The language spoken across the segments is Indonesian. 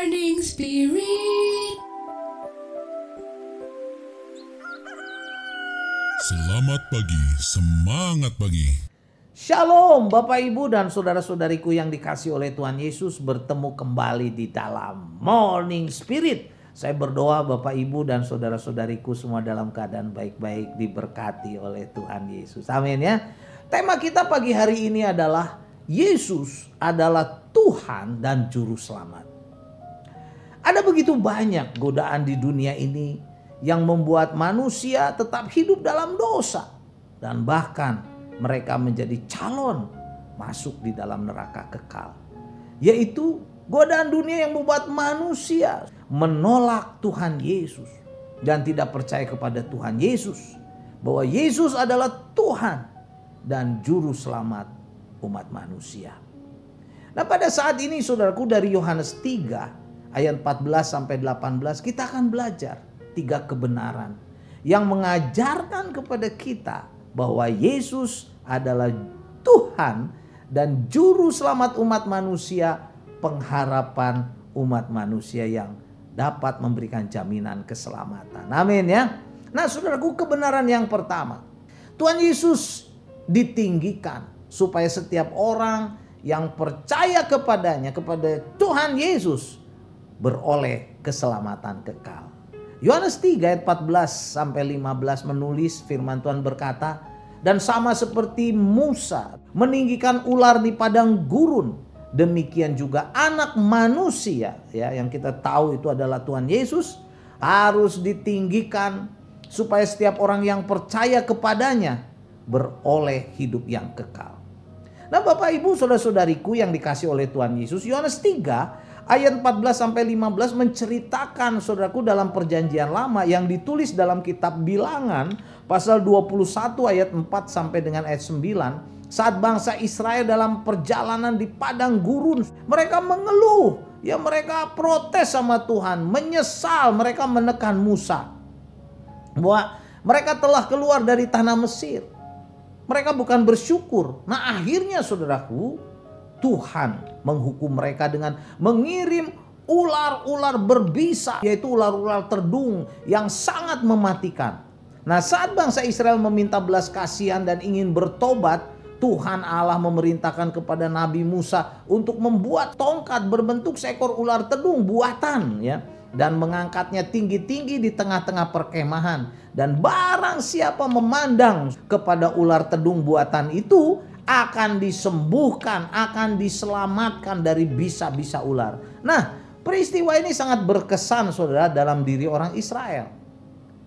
Morning Spirit. Selamat pagi, semangat pagi. Shalom Bapak Ibu dan saudara-saudariku yang dikasihi oleh Tuhan Yesus, bertemu kembali di dalam Morning Spirit. Saya berdoa Bapak Ibu dan saudara-saudariku semua dalam keadaan baik-baik, diberkati oleh Tuhan Yesus. Amin ya. Tema kita pagi hari ini adalah Yesus adalah Tuhan dan Juru Selamat. Ada begitu banyak godaan di dunia ini yang membuat manusia tetap hidup dalam dosa. Dan bahkan mereka menjadi calon masuk di dalam neraka kekal. Yaitu godaan dunia yang membuat manusia menolak Tuhan Yesus. Dan tidak percaya kepada Tuhan Yesus. Bahwa Yesus adalah Tuhan dan Juru Selamat umat manusia. Nah pada saat ini saudaraku, dari Yohanes 3 ayat 14 sampai 18 kita akan belajar 3 kebenaran yang mengajarkan kepada kita bahwa Yesus adalah Tuhan dan Juru Selamat umat manusia, pengharapan umat manusia yang dapat memberikan jaminan keselamatan. Amin ya. Nah saudaraku, kebenaran yang pertama, Tuhan Yesus ditinggikan supaya setiap orang yang percaya kepadanya, kepada Tuhan Yesus, beroleh keselamatan kekal. Yohanes 3 ayat 14 sampai 15 menulis, firman Tuhan berkata, dan sama seperti Musa meninggikan ular di padang gurun, demikian juga anak manusia, ya, yang kita tahu itu adalah Tuhan Yesus, harus ditinggikan supaya setiap orang yang percaya kepadanya beroleh hidup yang kekal. Nah Bapak Ibu saudara-saudariku yang dikasihi oleh Tuhan Yesus, Yohanes 3 ayat 14 sampai 15 menceritakan saudaraku dalam perjanjian lama yang ditulis dalam kitab Bilangan pasal 21 ayat 4 sampai dengan ayat 9. Saat bangsa Israel dalam perjalanan di padang gurun, mereka mengeluh, ya mereka protes sama Tuhan, menyesal, mereka menekan Musa bahwa mereka telah keluar dari tanah Mesir. Mereka bukan bersyukur. Nah akhirnya saudaraku, Tuhan menghukum mereka dengan mengirim ular-ular berbisa, yaitu ular-ular terdung yang sangat mematikan. Nah saat bangsa Israel meminta belas kasihan dan ingin bertobat, Tuhan Allah memerintahkan kepada Nabi Musa untuk membuat tongkat berbentuk seekor ular terdung buatan, ya, dan mengangkatnya tinggi-tinggi di tengah-tengah perkemahan. Dan barang siapa memandang kepada ular tedung buatan itu akan disembuhkan, akan diselamatkan dari bisa-bisa ular. Nah, peristiwa ini sangat berkesan saudara dalam diri orang Israel.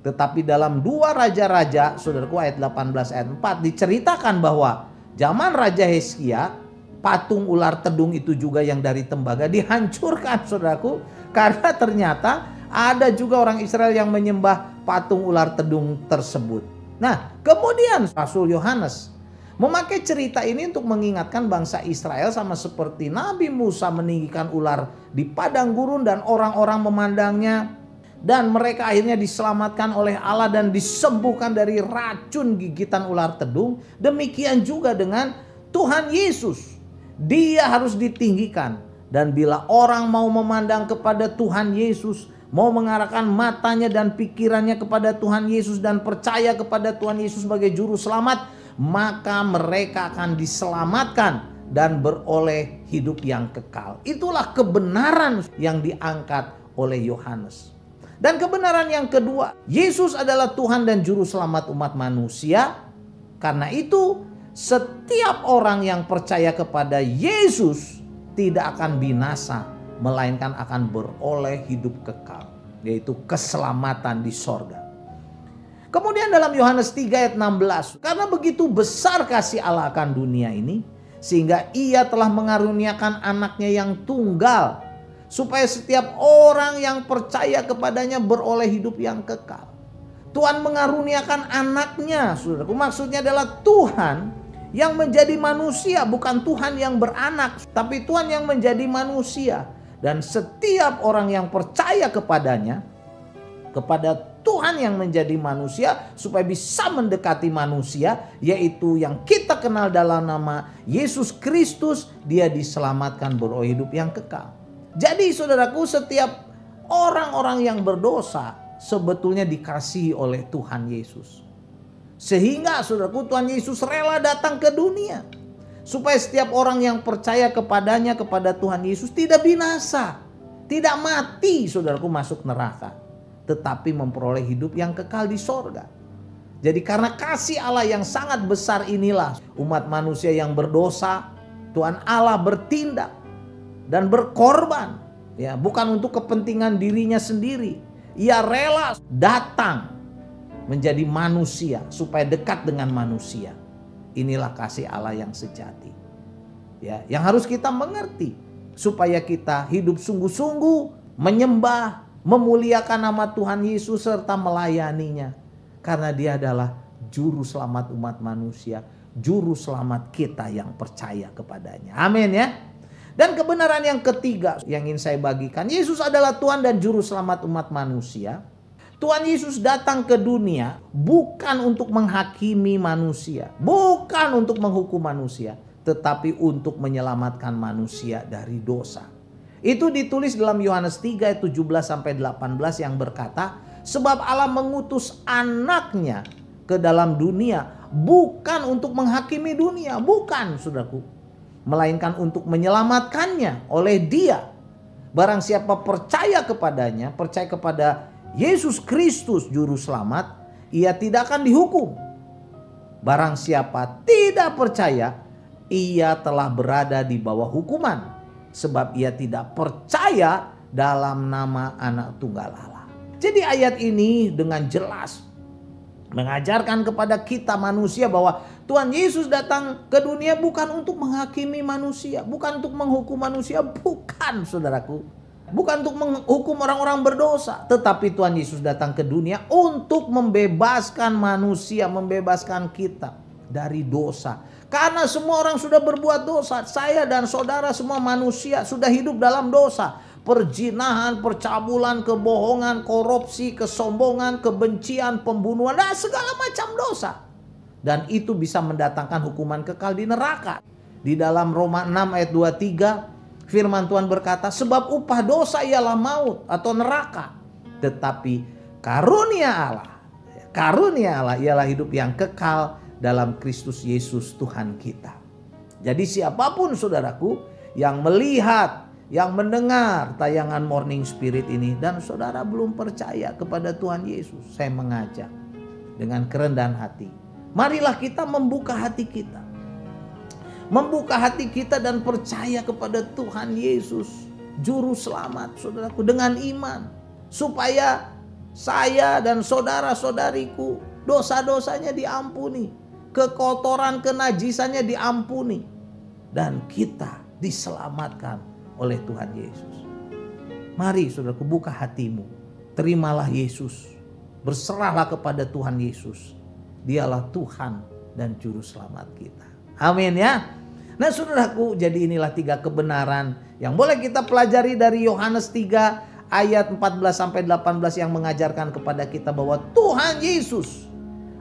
Tetapi dalam 2 Raja-Raja, saudaraku, ayat 18 ayat 4 diceritakan bahwa zaman Raja Hizkia, patung ular tedung itu juga yang dari tembaga dihancurkan saudaraku, karena ternyata ada juga orang Israel yang menyembah patung ular tedung tersebut. Nah, kemudian Rasul Yohanes memakai cerita ini untuk mengingatkan bangsa Israel sama seperti Nabi Musa meninggikan ular di padang gurun dan orang-orang memandangnya, dan mereka akhirnya diselamatkan oleh Allah dan disembuhkan dari racun gigitan ular tedung. Demikian juga dengan Tuhan Yesus. Dia harus ditinggikan, dan bila orang mau memandang kepada Tuhan Yesus, mau mengarahkan matanya dan pikirannya kepada Tuhan Yesus dan percaya kepada Tuhan Yesus sebagai juru selamat, maka mereka akan diselamatkan dan beroleh hidup yang kekal. Itulah kebenaran yang diangkat oleh Yohanes. Dan kebenaran yang kedua, Yesus adalah Tuhan dan Juru Selamat umat manusia. Karena itu setiap orang yang percaya kepada Yesus tidak akan binasa, melainkan akan beroleh hidup kekal, yaitu keselamatan di sorga. Kemudian dalam Yohanes 3 ayat 16, karena begitu besar kasih Allah akan dunia ini, sehingga ia telah mengaruniakan anaknya yang tunggal, supaya setiap orang yang percaya kepadanya beroleh hidup yang kekal. Tuhan mengaruniakan anaknya, saudaraku, maksudnya adalah Tuhan yang menjadi manusia, bukan Tuhan yang beranak, tapi Tuhan yang menjadi manusia. Dan setiap orang yang percaya kepadanya, kepada Tuhan yang menjadi manusia, supaya bisa mendekati manusia, yaitu yang kita kenal dalam nama Yesus Kristus, dia diselamatkan beroleh hidup yang kekal. Jadi saudaraku, setiap orang-orang yang berdosa sebetulnya dikasihi oleh Tuhan Yesus. Sehingga saudaraku, Tuhan Yesus rela datang ke dunia. Supaya setiap orang yang percaya kepadanya, kepada Tuhan Yesus, tidak binasa. Tidak mati saudaraku masuk neraka. Tetapi memperoleh hidup yang kekal di sorga. Jadi karena kasih Allah yang sangat besar inilah, umat manusia yang berdosa, Tuhan Allah bertindak dan berkorban. Ya, bukan untuk kepentingan dirinya sendiri. Ia rela datang menjadi manusia supaya dekat dengan manusia. Inilah kasih Allah yang sejati. Ya, yang harus kita mengerti supaya kita hidup sungguh-sungguh menyembah, memuliakan nama Tuhan Yesus serta melayaninya. Karena dia adalah juru selamat umat manusia, juru selamat kita yang percaya kepadanya. Amin ya. Dan kebenaran yang ketiga yang ingin saya bagikan, Yesus adalah Tuhan dan juru selamat umat manusia. Tuhan Yesus datang ke dunia bukan untuk menghakimi manusia, bukan untuk menghukum manusia, tetapi untuk menyelamatkan manusia dari dosa. Itu ditulis dalam Yohanes 3 ayat 17 sampai 18 yang berkata, sebab Allah mengutus anaknya ke dalam dunia bukan untuk menghakimi dunia, bukan saudaraku, melainkan untuk menyelamatkannya oleh Dia. Barang siapa percaya kepadanya, percaya kepada Yesus Kristus juru selamat, ia tidak akan dihukum. Barang siapa tidak percaya, ia telah berada di bawah hukuman, sebab ia tidak percaya dalam nama Anak Tunggal Allah. Jadi ayat ini dengan jelas mengajarkan kepada kita manusia bahwa Tuhan Yesus datang ke dunia bukan untuk menghakimi manusia, bukan untuk menghukum manusia, bukan saudaraku. Bukan untuk menghukum orang-orang berdosa, tetapi Tuhan Yesus datang ke dunia untuk membebaskan manusia, membebaskan kita dari dosa. Karena semua orang sudah berbuat dosa, saya dan saudara semua manusia sudah hidup dalam dosa. Perzinahan, percabulan, kebohongan, korupsi, kesombongan, kebencian, pembunuhan, dan segala macam dosa. Dan itu bisa mendatangkan hukuman kekal di neraka. Di dalam Roma 6 ayat 23, firman Tuhan berkata, sebab upah dosa ialah maut atau neraka. Tetapi karunia Allah ialah hidup yang kekal dalam Kristus Yesus Tuhan kita. Jadi siapapun saudaraku yang melihat, yang mendengar tayangan Morning Spirit ini dan saudara belum percaya kepada Tuhan Yesus, saya mengajak dengan kerendahan hati, marilah kita membuka hati kita. Membuka hati kita dan percaya kepada Tuhan Yesus juru selamat saudaraku dengan iman. Supaya saya dan saudara-saudariku dosa-dosanya diampuni. Kekotoran kenajisannya diampuni. Dan kita diselamatkan oleh Tuhan Yesus. Mari saudaraku, buka hatimu. Terimalah Yesus. Berserahlah kepada Tuhan Yesus. Dialah Tuhan dan juru selamat kita. Amin ya. Nah saudaraku, jadi inilah 3 kebenaran yang boleh kita pelajari dari Yohanes 3 ayat 14 sampai 18 yang mengajarkan kepada kita bahwa Tuhan Yesus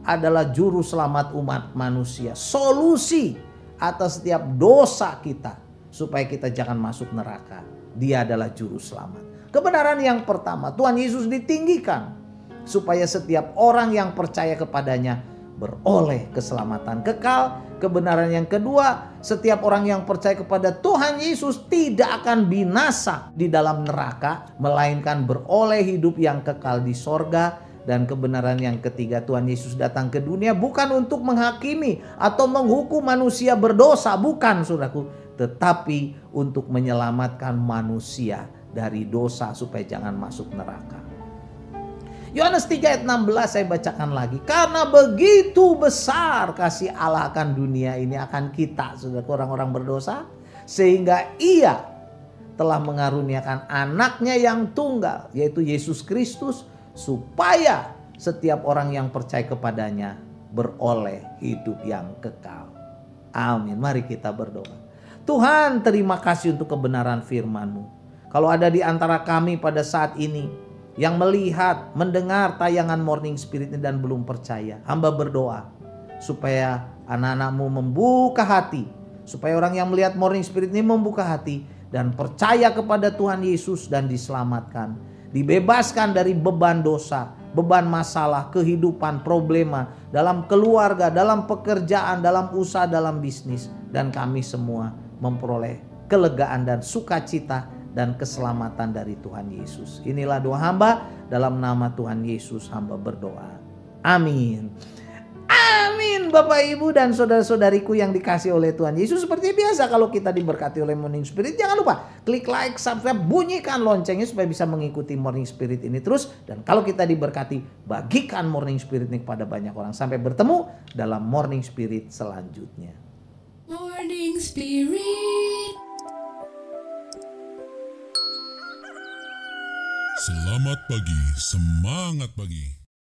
adalah juru selamat umat manusia. Solusi atas setiap dosa kita supaya kita jangan masuk neraka. Dia adalah juru selamat. Kebenaran yang pertama, Tuhan Yesus ditinggikan supaya setiap orang yang percaya kepadanya beroleh keselamatan kekal. Kebenaran yang kedua, setiap orang yang percaya kepada Tuhan Yesus tidak akan binasa di dalam neraka, melainkan beroleh hidup yang kekal di sorga. Dan kebenaran yang ketiga, Tuhan Yesus datang ke dunia bukan untuk menghakimi atau menghukum manusia berdosa, bukan saudaraku, tetapi untuk menyelamatkan manusia dari dosa supaya jangan masuk neraka. Yohanes 3 ayat 16 saya bacakan lagi. Karena begitu besar kasih Allah akan dunia ini, akan kita, saudara, orang-orang berdosa, sehingga Ia telah mengaruniakan anaknya yang tunggal, yaitu Yesus Kristus, supaya setiap orang yang percaya kepadanya beroleh hidup yang kekal. Amin. Mari kita berdoa. Tuhan, terima kasih untuk kebenaran firman-Mu. Kalau ada di antara kami pada saat ini yang melihat, mendengar tayangan Morning Spirit ini dan belum percaya, hamba berdoa supaya anak-anak-Mu membuka hati, supaya orang yang melihat Morning Spirit ini membuka hati dan percaya kepada Tuhan Yesus dan diselamatkan. Dibebaskan dari beban dosa, beban masalah, kehidupan, problema dalam keluarga, dalam pekerjaan, dalam usaha, dalam bisnis. Dan kami semua memperoleh kelegaan dan sukacita dan keselamatan dari Tuhan Yesus. Inilah doa hamba, dalam nama Tuhan Yesus hamba berdoa. Amin. Amin Bapak Ibu dan saudara-saudariku yang dikasih oleh Tuhan Yesus. Seperti biasa kalau kita diberkati oleh Morning Spirit, jangan lupa klik like, subscribe, bunyikan loncengnya supaya bisa mengikuti Morning Spirit ini terus. Dan kalau kita diberkati, bagikan Morning Spirit ini kepada banyak orang. Sampai bertemu dalam Morning Spirit selanjutnya. Morning Spirit. Selamat pagi, semangat pagi.